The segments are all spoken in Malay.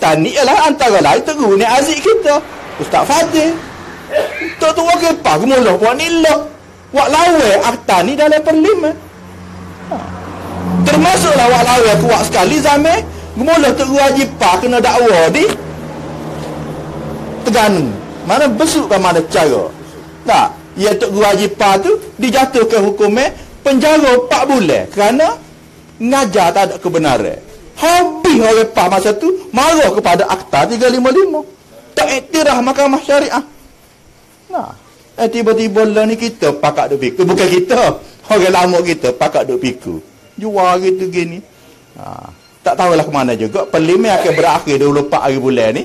akta ni ialah antara lain Tok ni azik kita Ustaz Fadil. Tok tu wakil apa gemuluh buat ni lah wak lawe akta ni dalam perlima. Termasuklah wak lawe kuat sekali zaman gemuluh Tok Guru Haji Pah kena dakwa di Terengganu. Mana besuk kan mana cara tak ya Tok Guru Haji Pah tu dijatuhkan hukumnya penjara 4 bulan kerana ngajar tak ada kebenaran. Habis orang Pah masa tu marah kepada akta 355 tak iktiraf mahkamah syariah. Nah, tiba-tiba lah ni kita pakak duk piku. Bukan kita, orang lama kita pakak duk piku. Jual gitu gini. Tak tahulah ke mana juga. Perlima akan berakhir 24 hari bulan ni.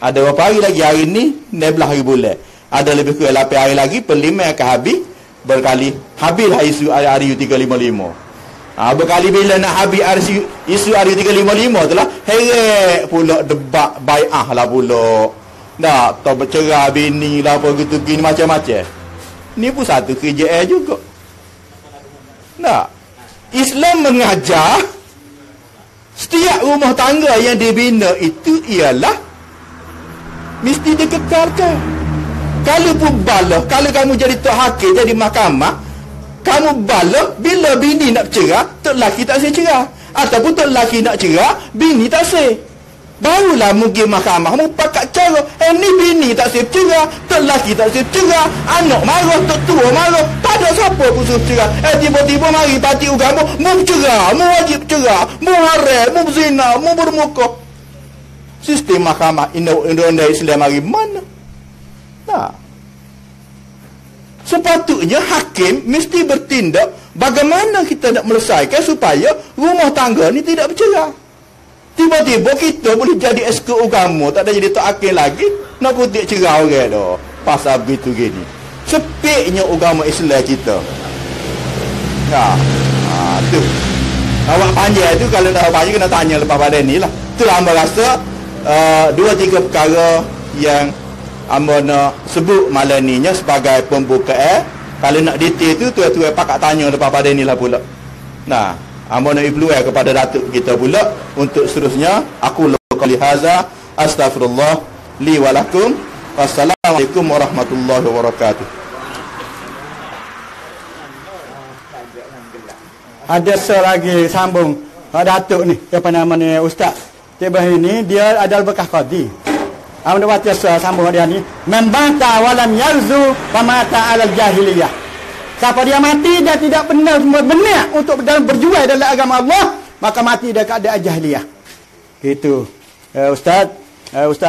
Ada berapa hari lagi hari ni? 16 hari bulan. Ada lebih kurang 8 hari lagi. Perlima akan habis. Berkali habislah isu hari U355. Berkali bila nak habis isu hari U355 tu lah. Heret pula debat bai'ah lah pula. Tak, tak bercerai bini lah apa gitu gini macam-macam. Ni pun satu kerjaan juga. Tak. Islam mengajar setiap rumah tangga yang dibina itu ialah mesti dikekalkan. Kalau pun balah, kalau kamu jadi tok hakim, jadi mahkamah, kamu balah bila bini nak bercerai, tok lelaki tak boleh cerai. Ataupun tok lelaki nak cerai, bini tak boleh. Barulah mungkin mahkamah pakat cara ni bini tak siap cerai, tok lelaki tak siap cerai, anak marah, tok tua marah, tak ada siapa pun suruh cerai. Tiba-tiba mari parti agama mu bercerai, mu wajib cerai, mu haram, mu berzina, mu bermuka. Sistem mahkamah undang-undang Islam mari mana? Tak. Sepatutnya hakim mesti bertindak bagaimana kita nak melesaikan supaya rumah tangga ni tidak bercerai. Tiba-tiba kita boleh jadi esko agama, tak ada jadi tok hakim lagi, nak kutik cerai orang dah. Pasal begitu gini. Sepiknya agama Islam kita. Tu. Awak panjang tu kalau nak panjang kena tanya lepas pada ni lah. Itulah hamba rasa 2-3 perkara yang hamba nak sebut malam ni nya sebagai pembukaan. Kalau nak detail tu tuan-tuan pakak tanya lepas pada ni lah pula. Nah, hamba nak influence kepada datuk kita pula untuk seterusnya. Aku qali haza astaghfirullah li wa lakum. Wassalamualaikum warahmatullahi wabarakatuh. Ada selagi sambung datuk ni apa nama ni ustaz tiba ini dia adalah bekas qadi. Amun baca sambung dia ni membata walam yarzu famata alal jahiliyah. Siapa dia mati dia tidak benar untuk berjuang dalam agama Allah, maka mati dia keadaan jahiliyah. Gitu. Ustaz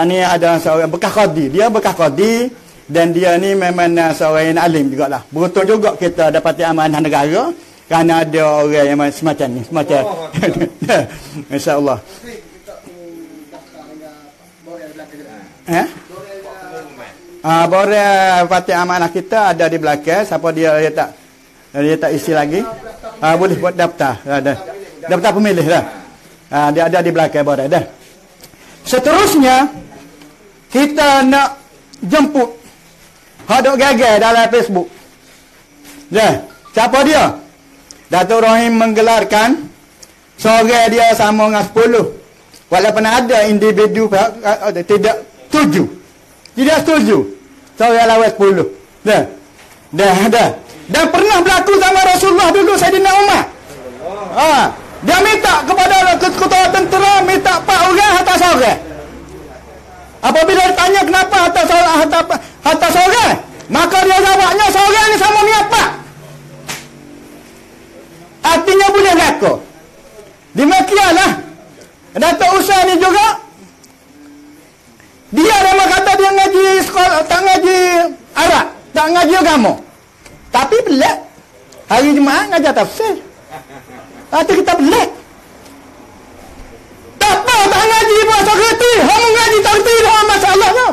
ni ada seorang bekas qadi. Dia bekas qadi dan dia ni memang seorang yang alim jugalah. Beruntung juga kita dapati amanah negara kerana ada orang yang semacam ni, semacam. Insya-Allah. Borang parti amanah kita ada di belakang. Siapa dia tak isi lagi. Boleh buat daftar. Daftar pemilih dah. Dia ada di belakang borang dah. Seterusnya kita nak jemput hadok gagal dalam Facebook. Siapa dia? Datuk Rahim menggelarkan seorang dia sama dengan 10. Walaupun ada individu tidak setuju. Tidak setuju. Seorang lawan 10. Dah. Dan pernah berlaku sama Rasulullah dulu, Saidina Umar. Dia minta kepada ketua tentera, minta 4 orang atas orang. Apabila ditanya kenapa atas orang, maka dia jawabnya seorang ni sama ni apa? Artinya boleh berlaku. Demikianlah Datuk Usai ni juga, dia nama kata dia ngaji sekolah, tak ngaji Arab, tak ngaji agama, tapi pelik hari Jumaat ngaji tafsir. Hati kita pelik. Tak apa, tak ngaji bahasa kerti, kamu ngaji takdir dalam masalah tu.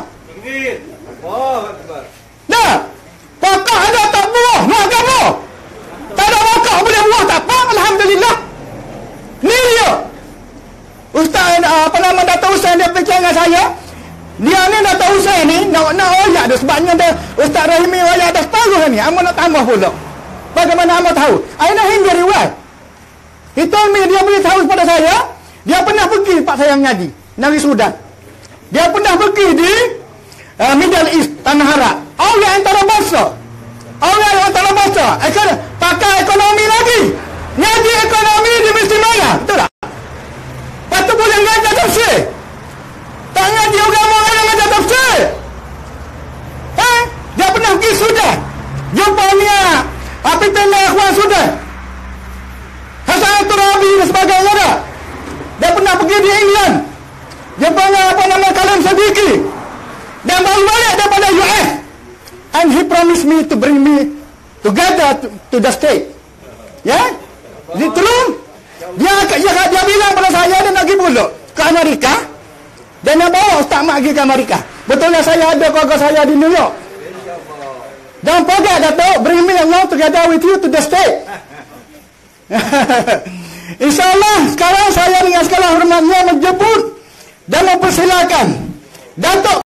Dah, pakak ada tak buah, nak agama. Tak ada pakak boleh buah, tak apa, alhamdulillah. Ni dia Ustaz Datuk Usai dia bincang dengan saya. Dia ni Datuk Usai ni nak oyak dia sebabnya dia Ustaz Rahimi oyak dah taruh ni. Amat nak tambah pula. Bagaimana amat tahu? Aina hingga riwayat. Itu dia boleh tahu kepada saya. Dia pernah pergi pak saya mengaji Negeri Sudan. Dia pernah pergi di Middle East, Tanah Arab. Orang antarabangsa. Orang antarabangsa. Pakai ekonomi lagi. Ngaji ekonomi di Mesti Maya. Betul tak? Lepas tu boleh ngajar tafsir. Tak ngaji agama orang ngajar tafsir. Dia pernah pergi Sudan. Jumpa Mia. Apa tanya Ikhwan Sudan? Hasan Turabi dan sebagainya dah. Dia pernah pergi di England. Jumpa apa nama Kalam Sadiqi. Dan baru balik daripada US. And he promised me to bring me together to the state. Ya? Dia tolong. Dia bilang pada saya dia nak pergi pulak ke Amerika. Dia nak bawa Ustaz Mak pergi ke Amerika. Betulnya saya ada keluarga saya di New York. Don't forget Datuk, bring me along together with you to the state. InsyaAllah sekarang saya dengan segala hormatnya menjemput dan mempersilakan Datuk